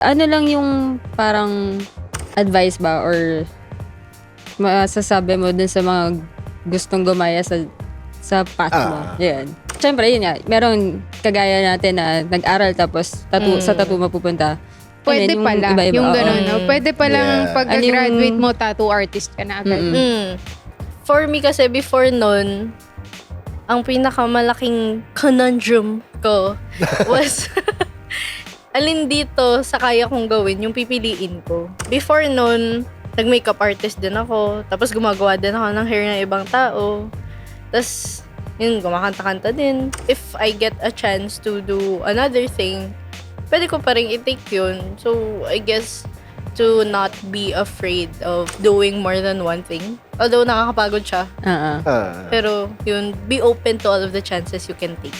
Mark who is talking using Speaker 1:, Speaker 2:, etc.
Speaker 1: Ano lang yung parang advice ba or masasabi mo dun sa mga gustong gumaya sa path mo? Yan. Siyempre, yun nga, meron kagaya natin na nag-aral tapos sa tattoo mapupunta.
Speaker 2: Pwede
Speaker 1: Yung
Speaker 2: pala,
Speaker 1: iba-iba,
Speaker 2: yung
Speaker 1: oo.
Speaker 2: gano'n, no? Pwede palang
Speaker 3: Yeah.
Speaker 2: pagka-graduate mo, tattoo artist ka na agad.
Speaker 4: For me kasi before nun, ang pinakamalaking conundrum ko was alin dito sa kaya kong gawin yung pipiliin ko. Before nun, nag-makeup artist din ako. Tapos gumagawa din ako ng hair ng ibang tao. Tapos, yun, gumakanta-kanta din. If I get a chance to do another thing, pwede ko pa rin i-take yun. So, I guess, to not be afraid of doing more than one thing. Although nakakapagod siya.
Speaker 1: Oo.
Speaker 4: Pero, yun, be open to all of the chances you can take.